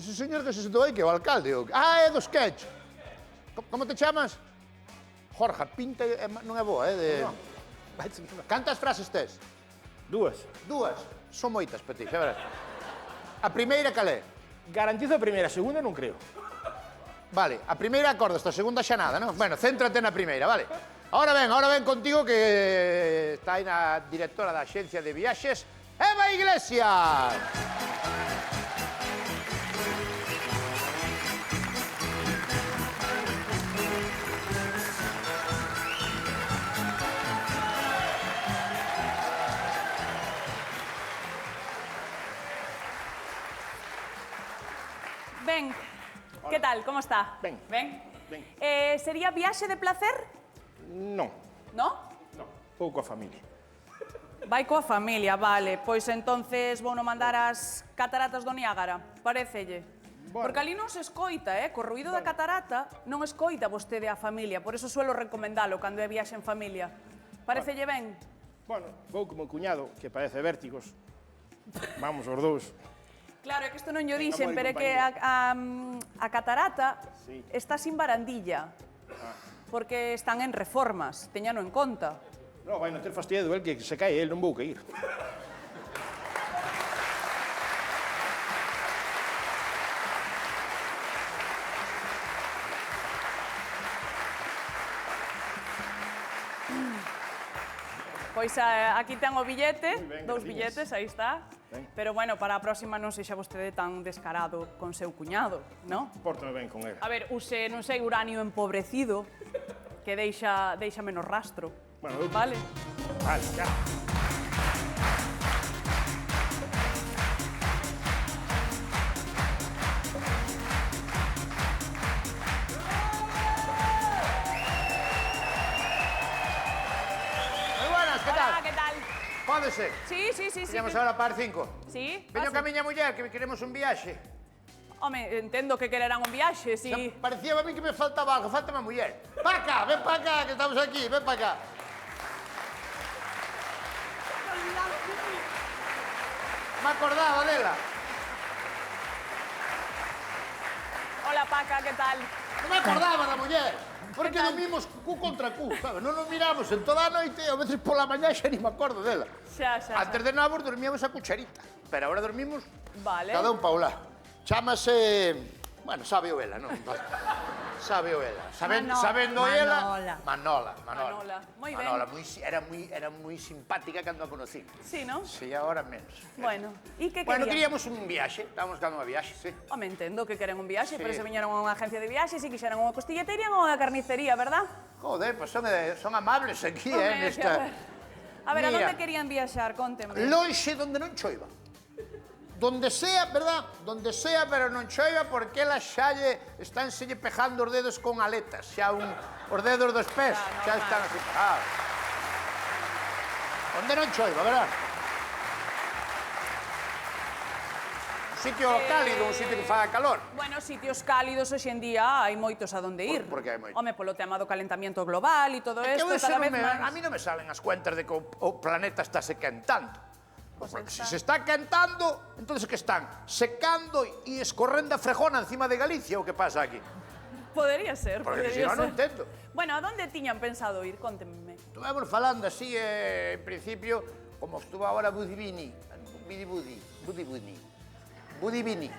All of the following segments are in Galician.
Ese señor que se sentou aí, que é o alcalde. Ah, é do sketch. Como te chamas? Jorge, pinta non é boa, No. Cantas frases tes? Dúas. Dúas. Son moitas para ti, xa verás. A primeira cal é? Garantizo a primeira, a segunda non creo. Vale, a primeira acordas, a segunda xa nada, non? Bueno, céntrate na primeira, vale. Ahora ven contigo que está aí na directora da Axencia de Viaxes, Eva Iglesias. Ben, que tal? Como está? Ben. Ben? Ben. Sería viaxe de placer? Non. No? Non. Pouco a familia. Vai coa familia, vale. Pois entonces vou non mandar as cataratas do Niágara. Parecelle? Bueno. Porque ali non se escoita, co ruido da catarata non escoita vostede a familia. Por eso suelo recomendalo cando é viaxe en familia. Parecelle ben? Bueno, vou como cuñado, que padece vértigos. Vamos os dous. Claro, é que isto non nho dixen, amor e pero é que a catarata Sí. está sin barandilla. Porque están en reformas, teñano en conta. No, vai non ter fastidio el que se cae, el non vou que ir. Pois aquí ten o billete, ben, dous graciñas. billetes, aí está. Ben. Pero bueno, para a próxima non sexa vostede tan descarado con seu cuñado, non? Pórtame ben con el. A ver, use, non sei, uranio empobrecido, que deixa menos rastro. Bueno, eu- Vale? Vale, ya. Moi buenas, que tal? Hola, que tal? Pódese. Sí, sí, sí, sí. Veñamos agora para 5. Sí, Veño pase. ca miña muller, que queremos un viaxe. Home, entendo que quererán un viaxe, sí. Parecía a mí que me faltaba algo, falta a muller. Pa cá, ven para cá, que estamos aquí, ven para cá. Me acordaba dela. Hola, Paca, que tal? Non me acordaba da muller. Porque dormimos cu contra cu, sabes? Non nos miramos en toda a noite e a veces pola mañá xa ni me acordo dela. Xa, xa, xa. Antes de nabos dormíamos a cucharita, pero agora dormimos Vale. cada un pa un lado. Chámase... Bueno, sabe o ela, non? Sabe o ela. Sabendo ela... Manola. Manola. Moi ben. Manola, era moi simpática cando a conocí. Sí, non? Sí, agora menos. Bueno, e que Bueno, querían? queríamos un viaxe, estábamos buscando unha viaxe, sí. Home, entendo que queren un viaxe, Sí. pero se viñeron a unha agencia de viaxes e quixeran unha costilletería ou unha carnicería, verdad? Joder, pues son amables aquí, Home, nesta... A ver, a Mira. onde querían viaxar? Conteme. Lonxe donde non choiva. Donde sea, verdad? Donde sea, pero non choiva porque ela xa están pejando os dedos con aletas. Xa os dedos dos pés xa normal. están así pegados. Donde non choiva, verdad? Un sitio cálido, un sitio que faga calor. Bueno, sitios cálidos hoxe en día hai moitos a donde ir. por que hai moitos? Home, polo tema do calentamiento global e todo Que isto, eu cada eso vez non máis. a mí non me salen as cuentas de que o planeta está se quentando. Pues Porque está. si se está quentando, entonces que están secando e escorrendo a frejona encima de Galicia, o que pasa aquí? Podería ser, Porque podería si no, ser. non entendo. Bueno, a donde tiñan pensado ir? Contenme. Estuvemos falando así, en principio, como estuvo ahora Budi Bini, Bidi Budi,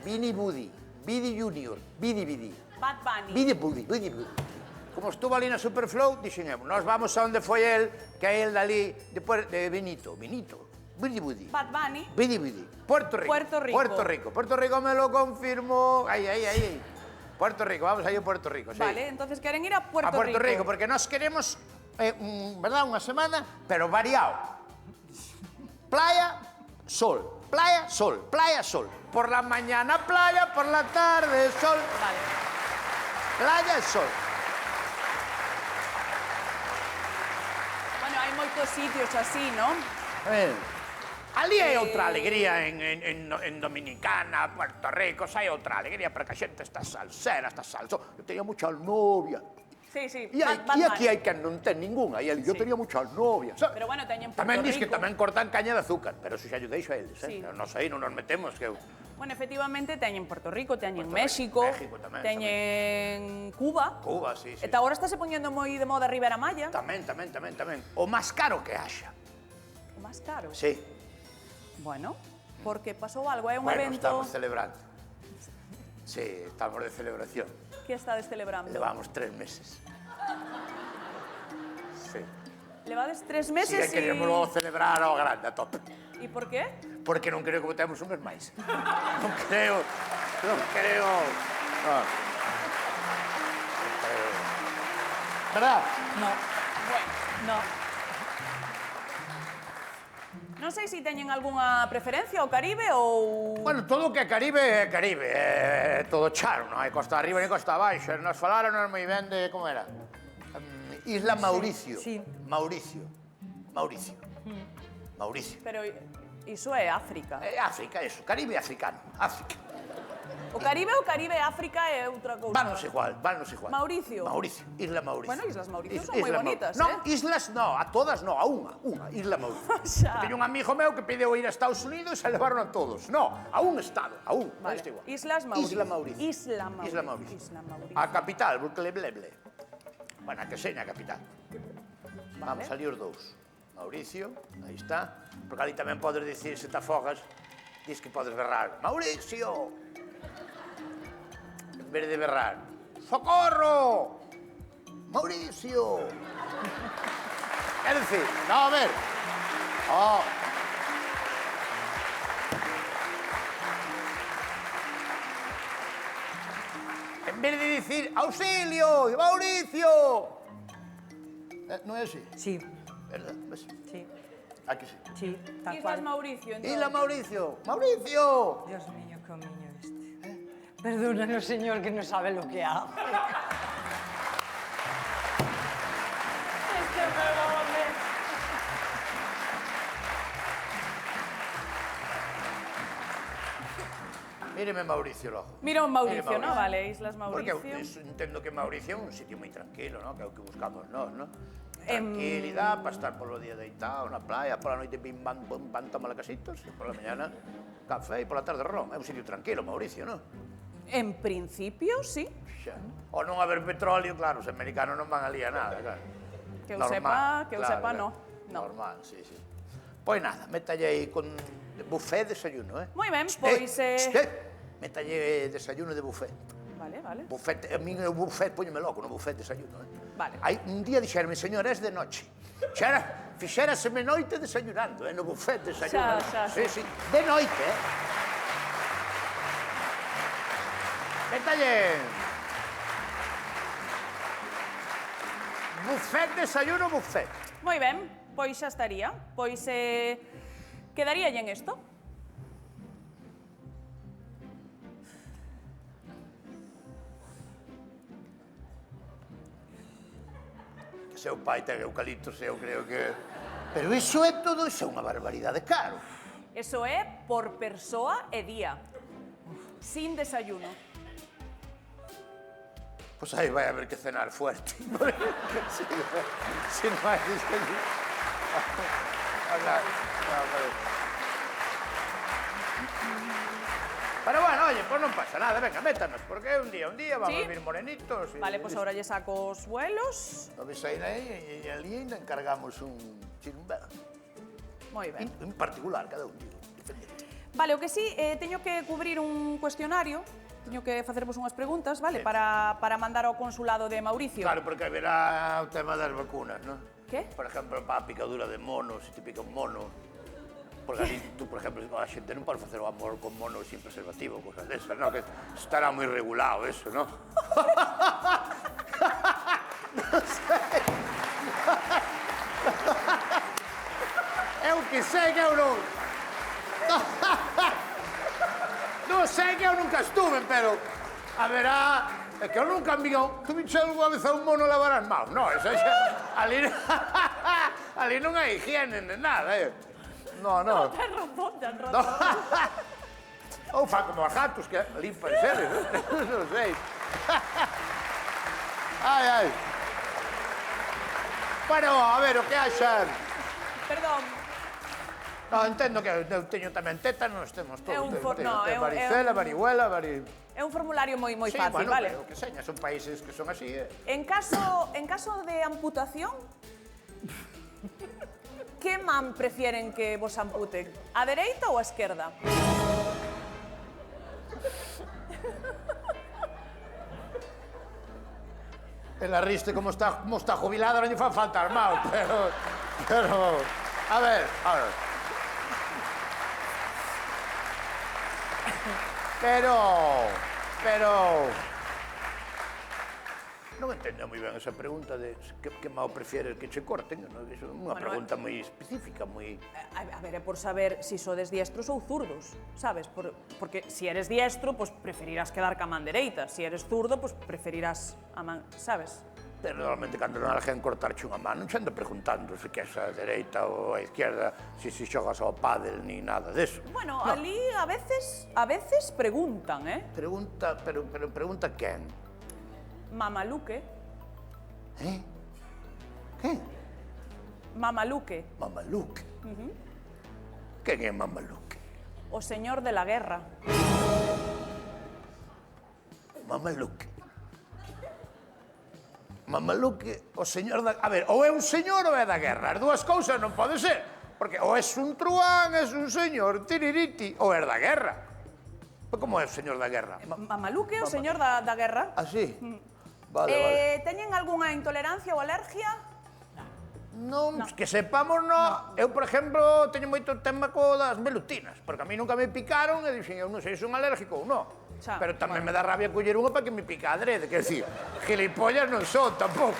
Bini Budi, Bidi Junior, Bidi, Bad Bunny. Bidi Budi. Como estuvo ali na Superflow, dixemos, nós vamos a onde foi el, que é el dali, de Benito, Bidi Budi. Bad Bunny. Bidi. Puerto Rico. Puerto Rico me lo confirmó. Ahí. Puerto Rico, vamos a ir a Puerto Rico, sí. Vale, entonces queren ir a Puerto A Puerto Rico, porque nós queremos, verdad, unha semana, pero variado. Playa, sol. Por la mañana playa, por la tarde sol. Vale. Playa e sol. Bueno, hai moitos sitios así, non? Ali hai outra alegría en Dominicana, Puerto Rico, hai outra alegría, porque a xente está salsera, está salso. Eu tenía mucha novia. Sí, sí. E aquí hai que non ten ninguna. Eu Sí. tenía muchas novias. Pero bueno, teñen Puerto Tamén dis que Rico. tamén cortan caña de azúcar, pero eso xa lle deixo a eles, Sí. Pero nos aí non nos metemos, que eu Bueno, efectivamente, teñen Puerto Rico, teñen México, teñen Cuba. Cuba, sí, sí. E agora estáse poñendo moi de moda Ribera Maya. Tamén. O máis caro que haxa. O máis caro. Sí. Bueno, porque pasou algo, é un Bueno, evento... estamos celebrando. Sí, estamos de celebración. Que estades celebrando? Levamos 3 meses. Sí. Levades 3 Si meses é queremos celebrar ao grande, a tope. E por qué? Porque non creo que botemos un mes máis. Non creo. No. Verdad? No. Bueno, no. Non sei se teñen algunha preferencia ao Caribe ou... Bueno, todo o que é Caribe é Caribe, é todo charo, non hai costa arriba ni costa abaixo. Nos falaron moi ben de, como era? Isla Mauricio. Sí. Mauricio. Pero iso é África. É África, eso. Caribe africano. África. O Caribe ou Caribe e África é outra cousa. Vanos igual. Mauricio. Isla Mauricio. Bueno, Islas Mauricio son moi bonitas, Non, islas non, a todas non, a unha, Isla Mauricio. Xa. Teño un amigo meu que pideu ir a Estados Unidos e levaron a todos. No, a un estado, a un. Vale. Este igual. Islas Mauricio. Isla Mauricio. Isla Mauricio. A capital, Burkle-Bleble. Bueno, que seña a capital. Vamos, ali os dous. Mauricio, aí está. Porque ali tamén podes dicir, se te afogas, diz que podes berrar. Mauricio! En vez de berrar, ¡socorro! ¡Mauricio! É dicir, no, a ver. Oh. En vez de dicir, ¡auxilio! ¡Mauricio! Non é así? Sí, ¿Verdad? ¿Ves? sí, Aquí sí. sí, tal Islas cual. Mauricio, entón. Isla Mauricio. ¡Mauricio! Dios mío, qué niño este. Perdónanos, señor, que no sabe lo que hace. Míreme Mauricio logo. Mira un Mauricio, Mire, ¿no? Vale, Islas Porque Mauricio. entendo que Mauricio é un sitio moi tranquilo, ¿no? Que é o que buscamos nós, ¿no? Tranquilidade para estar polo día deitado na playa, pola noite bim bam bum bam toma casitos, e pola mañana café e pola tarde ron. É un sitio tranquilo, Mauricio, ¿no? En principio, sí. Xa. O non haber petróleo, claro, os americanos non van ali a nada, claro. Que eu sepa, no. No. Normal, sí, sí. Pois nada, métalle aí con buffet desayuno, eh? Moi ben, pois... Métalle desayuno de buffet. Vale, vale. Buffet, a min o buffet póñeme loco, no buffet desayuno, eh? Vale. Hai un día dixerme, señor, es de noche. Fixéraseme noite desayunando, no buffet desayuno. Xa. Sí, de noite, Métalle. Buffet, desayuno, buffet. Moi ben, pois xa estaría. Pois quedaríalle en isto. Que seu pai ten eucaliptos, eu creo que... Pero iso é todo, iso é unha barbaridade caro. Eso é por persoa e día. Sin desayuno. Pois aí vai haber que cenar fuerte. Si non hai desayuno. Pero bueno, oye, pues non pasa nada, venga, métanos, porque é un día, vamos Sí. a vir morenitos. Vale, pois ahora lle saco os vuelos. Lo ves aí, e ali ainda encargamos un chirumbel. Moi ben. En particular, cada un, digo, diferente. Vale, o que sí, teño que cubrir un cuestionario. Teño que facervos unhas preguntas, vale? Sí. Para mandar ao consulado de Mauricio. Claro, porque haberá o tema das vacunas, ¿no? ¿Qué? Por ejemplo, para a picadura de mono, se te pica un mono. Porque ali, tú, por ejemplo, a xente non pode facer o amor con mono sin preservativo, cosas desas, ¿no? Que estará moi regulado eso, ¿no? Non sei. Eu que sei que eu non... Non sei que eu nunca estuve, pero haberá... É que eu nunca vi... Tu me echas unha vez a un mono lavar as mãos? Non, eso xa... Ali... Ali non hai higiene de nada, No. Ten razón. Ou fa como os gatos que limpan seres, non sei. Ai. Bueno, a ver, o que haxan? Perdón. No, entendo que eu teño tamén tétanos, temos todo. É un for- no, é un- varicela, varihuela, É un formulario moi Sí, fácil, bueno, vale? pero que seña, son países que son así, En caso de amputación, que man prefieren que vos amputen? A dereita ou a esquerda? Ela riste como está jubilada, non lle fan falta armado, pero... A ver... Pero... Non entendo moi ben esa pregunta de que máis prefieres que che corten, non? Iso é unha pregunta moi específica, moi... A ver, é por saber si sodes diestros ou zurdos, sabes? Porque si eres diestro, pues preferirás quedar ca man dereita. Si eres zurdo, pues preferirás a man, sabes? Pero normalmente cando non alguén cortarche unha man, non se anda preguntando se que é a dereita ou a izquierda, se xogas ao pádel ni nada deso. Bueno, ali a veces preguntan, Pregunta, pero pregunta quen? Mamaluque, Que? Mamaluque, Mamaluque. Quen é Mamaluque? o señor de la guerra. Mamaluque. Mamaluque, o señor da... A ver, ou é un señor ou é da guerra. As dúas cousas non pode ser. Porque ou é un truán, é un señor tiririti, ou é da guerra. Pero como é o señor da guerra? Mamaluque, o señor da guerra. Ah, sí? Vale. Teñen algunha intolerancia ou alergia? Non, que sepamos, non. Eu, por exemplo, teño moito tema co das velutinas, porque a mí nunca me picaron e dixen, eu non sei se son alérgico ou non. Xa, Pero tamén me dá rabia coller unha para que me pica adrede, quer decir, gilipollas non son tampouco.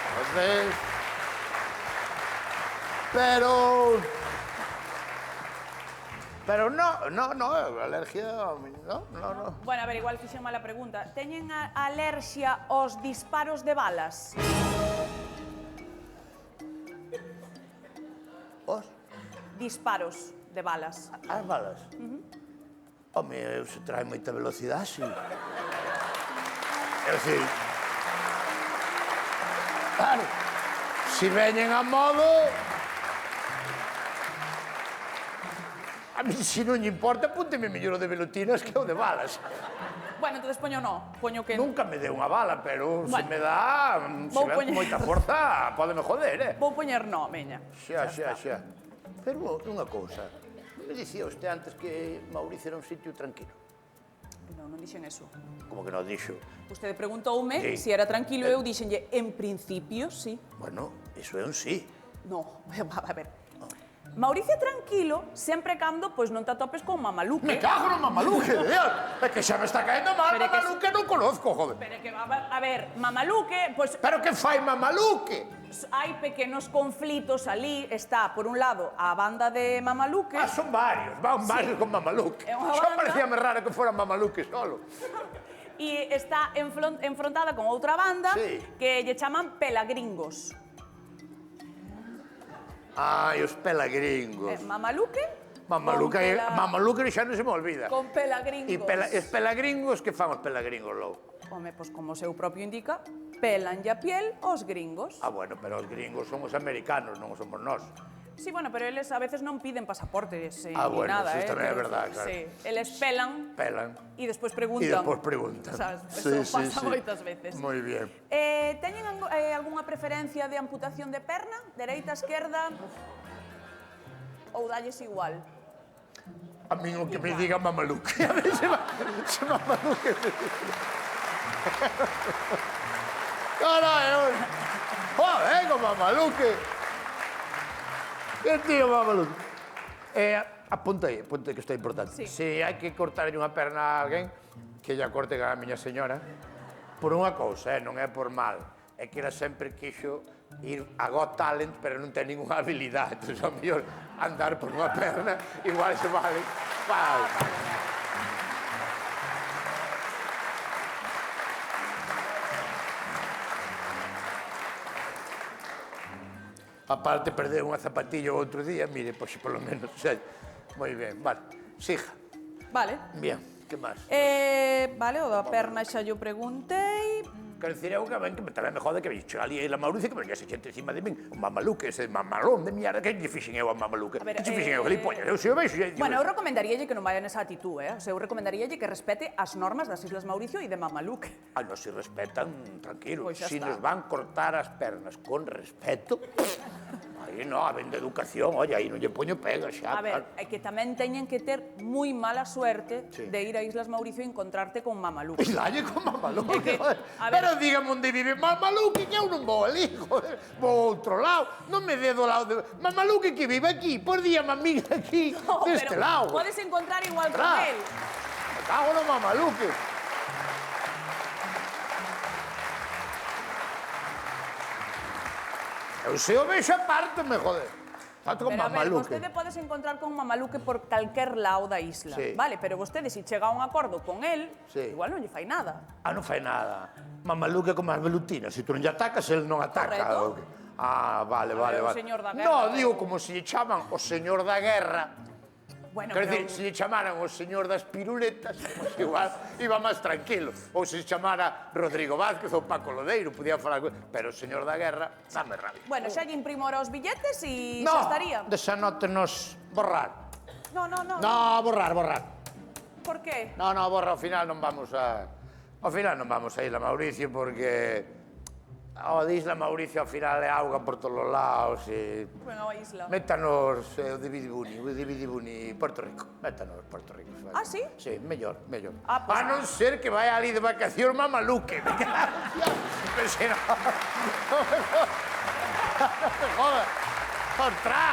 Entonces... Pero no, alergia, no. Bueno, a ver, igual fixen mala pregunta. Teñen alerxia aos disparos de balas? Os? Disparos de balas. As balas? Home, eu se trae moita velocidade, sí. É dicir... Claro, si veñen a modo... A mí, si non lle importa, púnteme mellor o de velutinas que o de balas. Bueno, entonces poño no. Poño que... Nunca me deu unha bala, pero se Bueno. me dá... Se Vou ven con poñer- moita forza, pódeme joder, Vou poñer no, veña. Xa. Pero unha cousa, me dicía usted antes que Mauricio era un sitio tranquilo. Non dixen eso. Como que non dixo? Vostede preguntoume Sí. si era tranquilo e eu dixenlle, en principio, sí. Bueno, iso é un sí. No, a ver. Mauricio é tranquilo sempre cando pois non te atopes con Mamaluque. Me cago no Mamaluque, de Dios. É que xa me está caendo mal, Pero é que Mamaluque non conozco, joder. Pero que, a ver, Mamaluque, pois Pero que fai Mamaluque? hai pequenos conflitos ali. Está, por un lado, a banda de Mamaluque. Ah, son varios, van varios con Mamaluque. É unha Xa banda. parecíame raro que fora Mamaluque solo. E está enfrontada con outra banda Sí. que lle chaman pelagringos. Ai, os pelagringos. Mamaluque Mamaluque xa non se me olvida. con pelagringos. E os pelagringos, que fan os pelagringos, logo? Home, pois como o seu propio indica, pelan a piel aos gringos. Ah, bueno, pero os gringos son os americanos, non somos nós. Sí, bueno, pero eles a veces non piden pasaportes ni Bueno, nada, eso tamén é Pero, verdad, claro. Sí, eles pelan Pelan. e despois E preguntan. despois preguntan. Sabes, eso pasa moitas veces. Moi bien. Teñen algunha preferencia de amputación de perna? Dereita, esquerda? Ou dalles igual? A mí o que me diga Mamaluque. A ver se Mamaluque... Carai, joder, con Mamaluque. Que tío Mamaluque. Apunta aí que isto é importante. Sí. Se hai que cortarlle unha perna a alguén, que lla corte a miña señora, por unha cousa, non é por mal. É que ela sempre quixo ir a Got Talent, pero non ten ninguna habilidade. Entón, ao mellor, andar por unha perna, igual se vale. Vale. Aparte, perdeu unha zapatilla o outro día, mire, pois polo menos, xa, moi ben, vale. Sija. Vale. Bien, que máis? Vale, o da perna xa yo preguntei. Quero dicir, eu que tamén me jode que chega ali a Isla Mauricio que venía ese xente encima de min, o mamaluque, ese mamalón de mierda, que lle fixen eu a mamaluque? A ver, Que lle fixen eu, gilipollas? Eu se o vexo, Bueno, eu recomendaríalle que non vaya nesa actitud, O sea, eu recomendaríalle que respete as normas das Islas Mauricio e de Mamaluque. Non se respetan, tranquilo. Pois xa Si está. nos van cortar as pernas con respeto, aí non, habendo educación, oye, aí non lle poño pega xa. A ver, é que tamén teñen que ter moi mala suerte Sí. de ir a Islas Mauricio e encontrarte con Mamaluque. E dalle con mamaluque, É que, joder. a ver- Pero dígame onde vive mamaluque, que eu non vou ali, joder. Vou a outro lado, non me dé do lado de... Mamaluque que vive aquí, por día mamiga aquí, No, deste pero lado. podes encontrar igual con Tra. él. Me cago no mamaluque. Eu se o vexo apártame, joder. Tanto con Pero a ver, mamaluque. vostede podes encontrar con Mamaluque por calquer lado da isla, Sí. vale? Pero vostede, se chega a un acordo con él, Sí. igual non lle fai nada. Non fai nada. Mamaluque como as velutinas. Se tú non lle atacas, el non ataca. Correcto. Vale, A vale, ver, o vale. señor da No, guerra. digo como se lle chaman o señor da guerra. Bueno, Quero pero... dicir, se lle chamaran o señor das piruletas, pues igual iba máis tranquilo. Ou se lle chamara Rodrigo Vázquez ou Paco Lodeiro, podía falar... Pero o señor da guerra, dame rabia. Bueno, xa lle imprimo ahora os billetes e No, xa estaría. desanótenos borrar. No. No, borrar. Por qué? No, borra, ao final non vamos a... Ao final non vamos a Isla Mauricio porque... O de Isla Mauricio ao final é auga por todos os lados e... Bueno, a isla. Métanos o de Bidibuni, Puerto Rico. Métanos Puerto Rico. Vale. Ah, sí? Sí, mellor. Ah, pues a non ser que vaya ali de vacación mamaluque. Me cago en Dios. Pero si no... No me jodas. ¡Contra!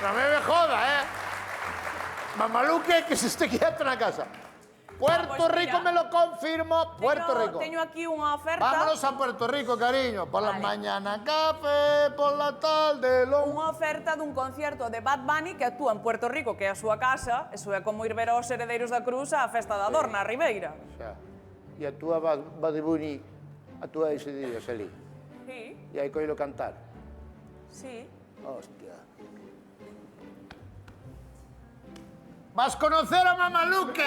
No me joda, Mamaluque, que se esté quieto na casa. Puerto pues Rico mira. me lo confirmo. Puerto Rico. Teño aquí unha oferta. Vámonos a Puerto Rico, cariño. Por la Vale. mañana café, por la tarde lo... Unha oferta dun concierto de Bad Bunny que actúa en Puerto Rico, que é a súa casa. Eso é como ir ver aos Heredeiros da Cruz á Festa da Dor, na Ribeira. Xa. E a túa Badibuni, a túa ese día, ali. Sí, E hai coilo cantar. sí. Hostia. Vas conocer a Mamaluque.